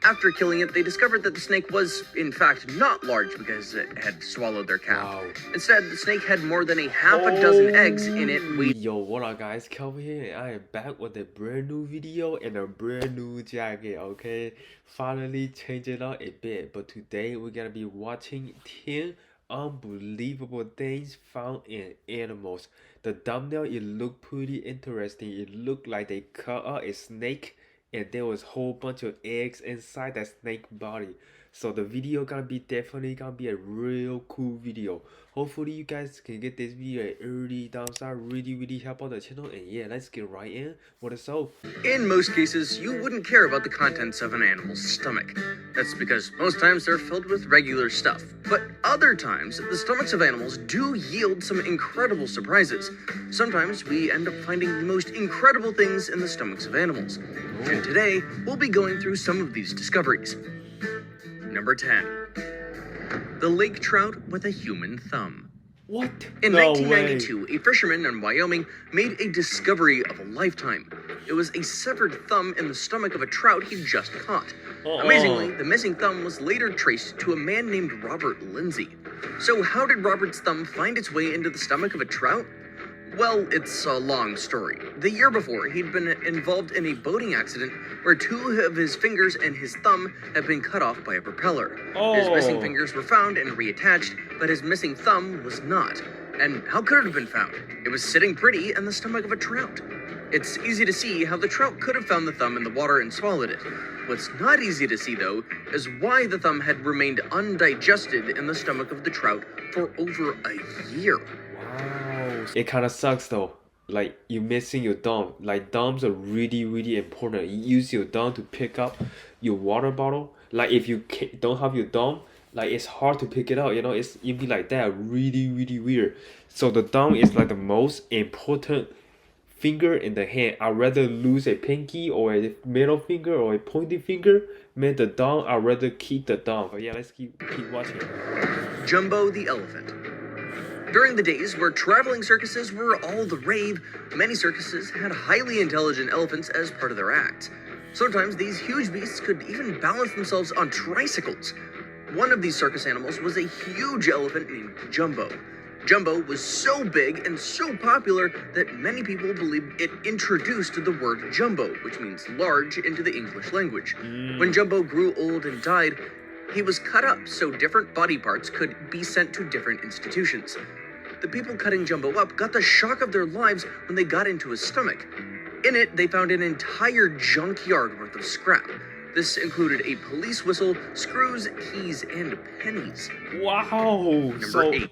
After killing it, they discovered that the snake was, in fact, not large because it had swallowed their calf. Wow. Instead, the snake had more than a half a dozen eggs in it. Yo, what up guys, Kelvin here, and I am back with a brand new video and a brand new jacket, okay? Finally changed it up a bit, but today we're gonna be watching 10 unbelievable things found in animals. The thumbnail, it looked pretty interesting. It looked like they cut out a snake and there was a whole bunch of eggs inside that snake body. So the video definitely gonna be a real cool video. Hopefully you guys can get this video an early thumbs up, really help out the channel. And yeah, let's get right in with the show. In most cases, you wouldn't care about the contents of an animal's stomach. That's because most times they're filled with regular stuff. But other times, the stomachs of animals do yield some incredible surprises. Sometimes we end up finding the most incredible things in the stomachs of animals. And today, we'll be going through some of these discoveries. Number 10. The lake trout with a human thumb. What? In No 1992, way. a fisherman in Wyoming made a discovery of a lifetime. It was a severed thumb in the stomach of a trout he'd just caught. Amazingly, the missing thumb was later traced to a man named Robert Lindsay. So how did Robert's thumb find its way into the stomach of a trout? Well, it's a long story. The year before, he'd been involved in a boating accident where two of his fingers and his thumb had been cut off by a propeller. His missing fingers were found and reattached, but his missing thumb was not. And how could it have been found? It was sitting pretty in the stomach of a trout. It's easy to see how the trout could have found the thumb in the water and swallowed it. What's not easy to see, though, is why the thumb had remained undigested in the stomach of the trout for over a year. Wow. It kind of sucks though. Like, you're missing your thumb. Like, thumbs are really important. You use your thumb to pick up your water bottle. Like, if you don't have your thumb, like, it's hard to pick it up, you know. It'd be like that, really weird. So the thumb is like the most important finger in the hand. I'd rather lose a pinky or a middle finger or a pointy finger. Man, the thumb, I'd rather keep the thumb. But yeah, let's keep watching. Jumbo the elephant. During the days where traveling circuses were all the rave, many circuses had highly intelligent elephants as part of their act. Sometimes these huge beasts could even balance themselves on tricycles. One of these circus animals was a huge elephant named Jumbo. Jumbo was so big and so popular that many people believed it introduced the word jumbo, which means large, into the English language. When Jumbo grew old and died, he was cut up so different body parts could be sent to different institutions. The people cutting Jumbo up got the shock of their lives when they got into his stomach. In it, they found an entire junkyard worth of scrap. This included a police whistle, screws, keys, and pennies. Wow. Number 8.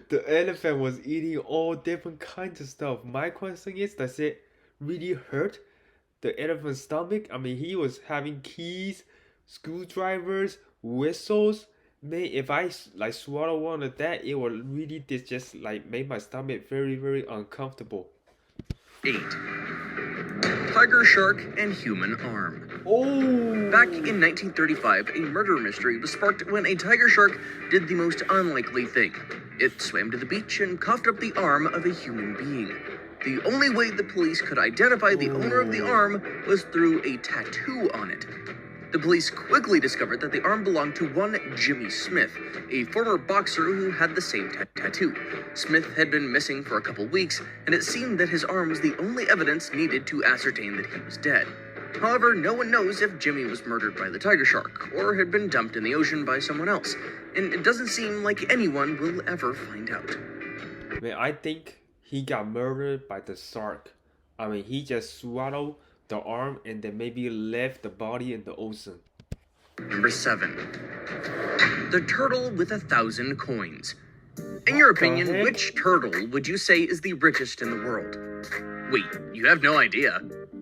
The elephant was eating all different kinds of stuff. My question is, does it really hurt the elephant's stomach? I mean, he was having keys, screwdrivers, whistles. Man, if I like swallow one of that, it would really just like make my stomach very uncomfortable. 8. Tiger shark and human arm. Oh! Back in 1935, a murder mystery was sparked when a tiger shark did the most unlikely thing. It swam to the beach and coughed up the arm of a human being. The only way the police could identify the owner of the arm was through a tattoo on it. The police quickly discovered that the arm belonged to one Jimmy Smith, a former boxer who had the same tattoo. Smith had been missing for a couple weeks, and it seemed that his arm was the only evidence needed to ascertain that he was dead. However, no one knows if Jimmy was murdered by the tiger shark or had been dumped in the ocean by someone else, and it doesn't seem like anyone will ever find out. Man, I think he got murdered by the shark. I mean, he just swallowed the arm and then maybe left the body in the ocean. Number 7. The turtle with 1,000 coins. In your opinion, which turtle would you say is the richest in the world? Wait, you have no idea?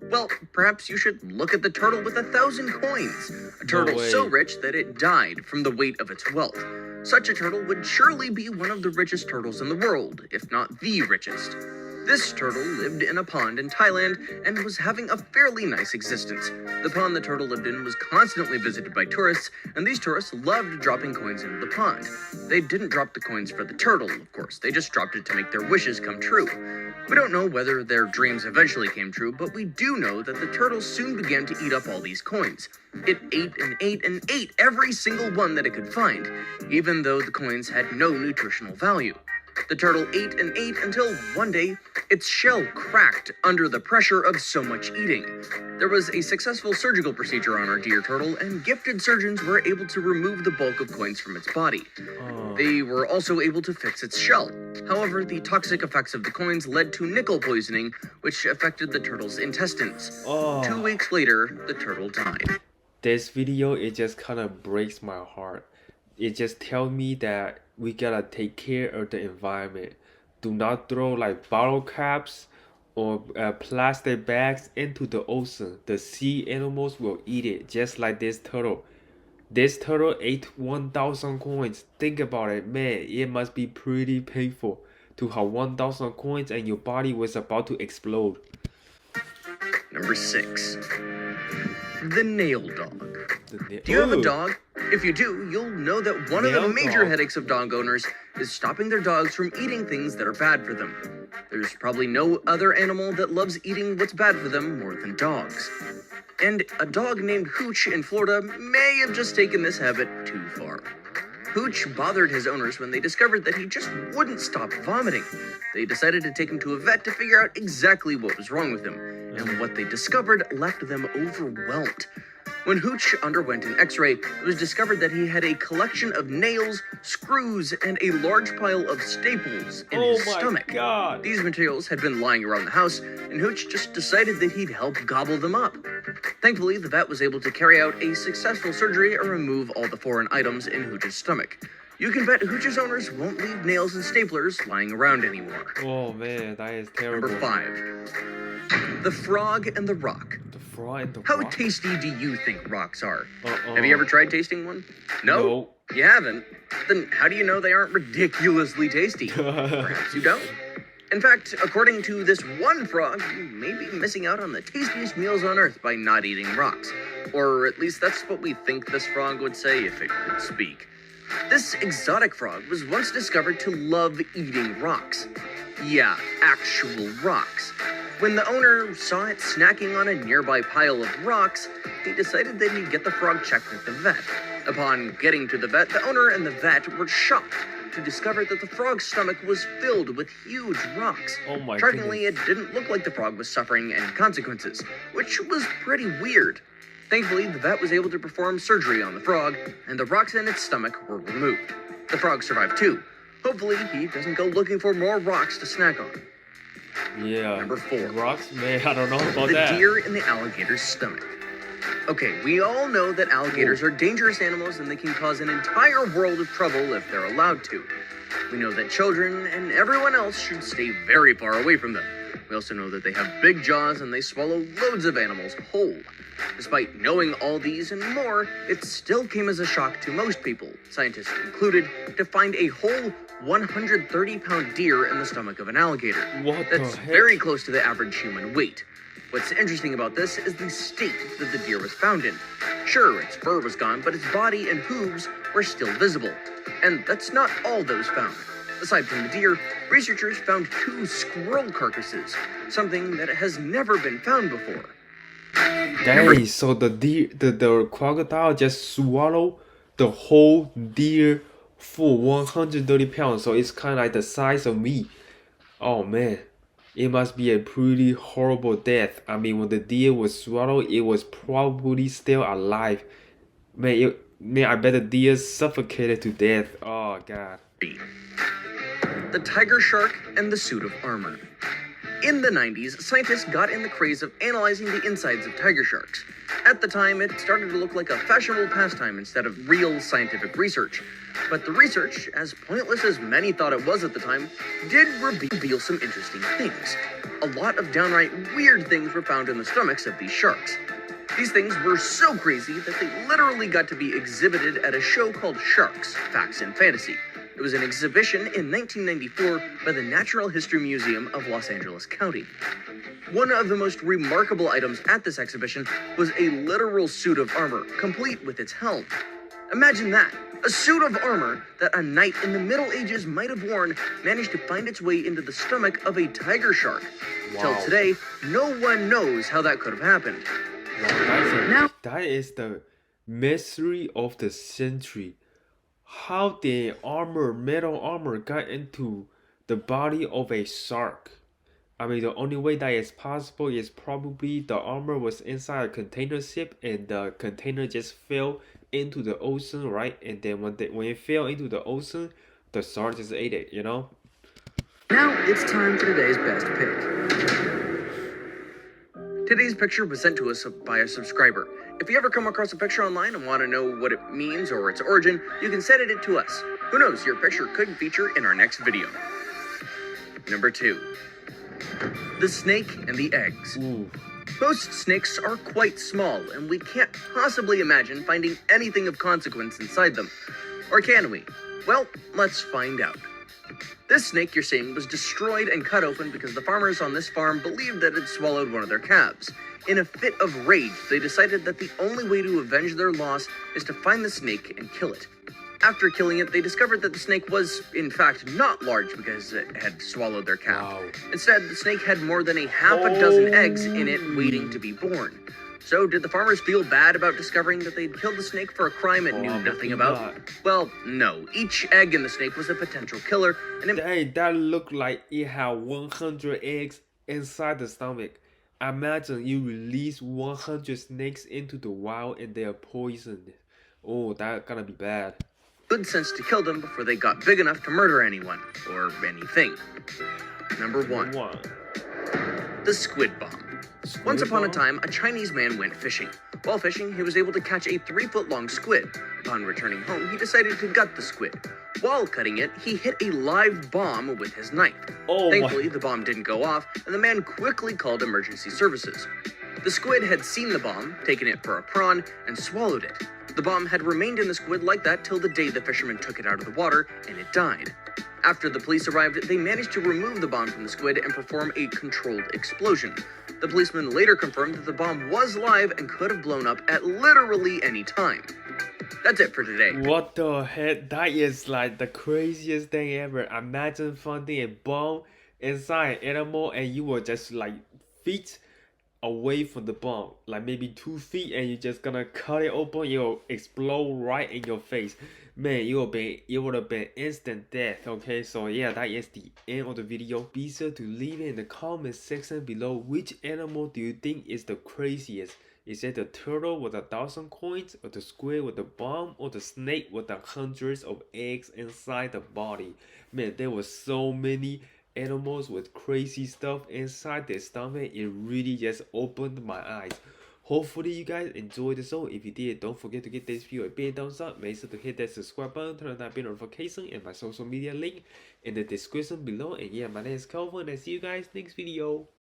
Well, perhaps you should look at the turtle with 1,000 coins. A turtle so rich that it died from the weight of its wealth. Such a turtle would surely be one of the richest turtles in the world, if not the richest. This turtle lived in a pond in Thailand and was having a fairly nice existence. The pond the turtle lived in was constantly visited by tourists, and these tourists loved dropping coins into the pond. They didn't drop the coins for the turtle, of course, they just dropped it to make their wishes come true. We don't know whether their dreams eventually came true, but we do know that the turtle soon began to eat up all these coins. It ate and ate and ate every single one that it could find, even though the coins had no nutritional value. The turtle ate and ate until one day, its shell cracked under the pressure of so much eating. There was a successful surgical procedure on our dear turtle, and gifted surgeons were able to remove the bulk of coins from its body. They were also able to fix its shell. However, the toxic effects of the coins led to nickel poisoning, which affected the turtle's intestines. 2 weeks later, the turtle died. This video, it just kind of breaks my heart. It just tells me that we gotta take care of the environment. Do not throw like bottle caps or plastic bags into the ocean. The sea animals will eat it, just like this turtle. This turtle ate 1,000 coins. Think about it, man. It must be pretty painful to have 1,000 coins and your body was about to explode. Number 6. The nail dog. Do you have a dog? If you do, you'll know that one of the major headaches of dog owners is stopping their dogs from eating things that are bad for them. There's probably no other animal that loves eating what's bad for them more than dogs. And a dog named Hooch in Florida may have just taken this habit too far. Hooch bothered his owners when they discovered that he just wouldn't stop vomiting. They decided to take him to a vet to figure out exactly what was wrong with him, and what they discovered left them overwhelmed. When Hooch underwent an x-ray, it was discovered that he had a collection of nails, screws, and a large pile of staples in his stomach. God. These materials had been lying around the house, and Hooch just decided that he'd help gobble them up. Thankfully, the vet was able to carry out a successful surgery and remove all the foreign items in Hooch's stomach. You can bet Hooch's owners won't leave nails and staplers lying around anymore. Oh man, that is terrible. Number 5. The frog and the rock. The frog and the How rock? tasty do you think rocks are? Have you ever tried tasting one? No? No. You haven't? Then how do you know they aren't ridiculously tasty? Perhaps you don't. In fact, according to this one frog, you may be missing out on the tastiest meals on Earth by not eating rocks. Or at least that's what we think this frog would say if it could speak. This exotic frog was once discovered to love eating rocks. Yeah, actual rocks. When the owner saw it snacking on a nearby pile of rocks, he decided that he'd get the frog checked at the vet. Upon getting to the vet, the owner and the vet were shocked to discover that the frog's stomach was filled with huge rocks. Oh my Shockingly, goodness. it didn't look like the frog was suffering any consequences, which was pretty weird. Thankfully, the vet was able to perform surgery on the frog, and the rocks in its stomach were removed. The frog survived too. Hopefully, he doesn't go looking for more rocks to snack on. Yeah. Number 4. Rocks, man, I don't know about The that. deer in the alligator's stomach. Okay, we all know that alligators are dangerous animals and they can cause an entire world of trouble if they're allowed to. We know that children and everyone else should stay very far away from them. We also know that they have big jaws and they swallow loads of animals whole. Despite knowing all these and more, it still came as a shock to most people, scientists included, to find a whole 130-pound deer in the stomach of an alligator. What the That's heck? very close to the average human weight. What's interesting about this is the state that the deer was found in. Sure, its fur was gone, but its body and hooves were still visible. And that's not all those found. Aside from the deer, researchers found 2 squirrel carcasses, something that has never been found before. Dang, so the crocodile just swallowed the whole deer for 130 pounds, so it's kind of like the size of me. Oh man, it must be a pretty horrible death. I mean, when the deer was swallowed, it was probably still alive. Man, I bet the deer suffocated to death. Oh god. The tiger shark and the suit of armor. In the 90s, scientists got in the craze of analyzing the insides of tiger sharks. At the time, it started to look like a fashionable pastime instead of real scientific research. But the research, as pointless as many thought it was at the time, did reveal some interesting things. A lot of downright weird things were found in the stomachs of these sharks. These things were so crazy that they literally got to be exhibited at a show called Sharks, Facts and Fantasy. It was an exhibition in 1994 by the Natural History Museum of Los Angeles County. One of the most remarkable items at this exhibition was a literal suit of armor, complete with its helm. Imagine that! A suit of armor that a knight in the Middle Ages might have worn managed to find its way into the stomach of a tiger shark. Wow. Till today, no one knows how that could have happened. Wow, that is the mystery of the century. How the metal armor, got into the body of a shark. I mean, the only way that is possible is probably the armor was inside a container ship and the container just fell into the ocean, right? And then when it fell into the ocean, the shark just ate it, you know? Now it's time for today's best pick. Today's picture was sent to us by a subscriber. If you ever come across a picture online and want to know what it means or its origin, you can send it to us. Who knows, your picture could feature in our next video. Number 2. The snake and the eggs. Ooh. Most snakes are quite small, and we can't possibly imagine finding anything of consequence inside them. Or can we? Well, let's find out. This snake you're seeing was destroyed and cut open because the farmers on this farm believed that it swallowed one of their calves. In a fit of rage, they decided that the only way to avenge their loss is to find the snake and kill it. After killing it, they discovered that the snake was, in fact, not large because it had swallowed their calf. Wow. Instead, the snake had more than a half a dozen eggs in it waiting to be born. So, did the farmers feel bad about discovering that they'd killed the snake for a crime it knew nothing about? Well, no. Each egg in the snake was a potential killer, and Dang, that looked like it had 100 eggs inside the stomach. Imagine you release 100 snakes into the wild and they are poisoned. Oh, that's gonna be bad. Good sense to kill them before they got big enough to murder anyone, or anything. Number 1. The Squid Bomb. Once upon a time, a Chinese man went fishing. While fishing, he was able to catch a 3-foot-long squid. Upon returning home, he decided to gut the squid. While cutting it, he hit a live bomb with his knife. Thankfully, the bomb didn't go off, and the man quickly called emergency services. The squid had seen the bomb, taken it for a prawn, and swallowed it. The bomb had remained in the squid like that till the day the fisherman took it out of the water, and it died. After the police arrived, they managed to remove the bomb from the squid and perform a controlled explosion. The policeman later confirmed that the bomb was live and could have blown up at literally any time. That's it for today. What the heck? That is like the craziest thing ever. Imagine finding a bomb inside an animal and you were just like feet away from the bomb, like maybe 2 feet, and you're just gonna cut it open, it'll explode right in your face. Man, it would have been instant death. Okay, so yeah, that is the end of the video. Be sure to leave it in the comment section below. Which animal do you think is the craziest? Is it the turtle with 1,000 coins, or the squid with the bomb, or the snake with the hundreds of eggs inside the body? Man, there were so many animals with crazy stuff inside their stomach. It really just opened my eyes. Hopefully you guys enjoyed the show. If you did, don't forget to give this video a big thumbs up. Make sure to hit that subscribe button, turn on that bell notification, and my social media link in the description below. And yeah, my name is Calvin, and I see you guys next video.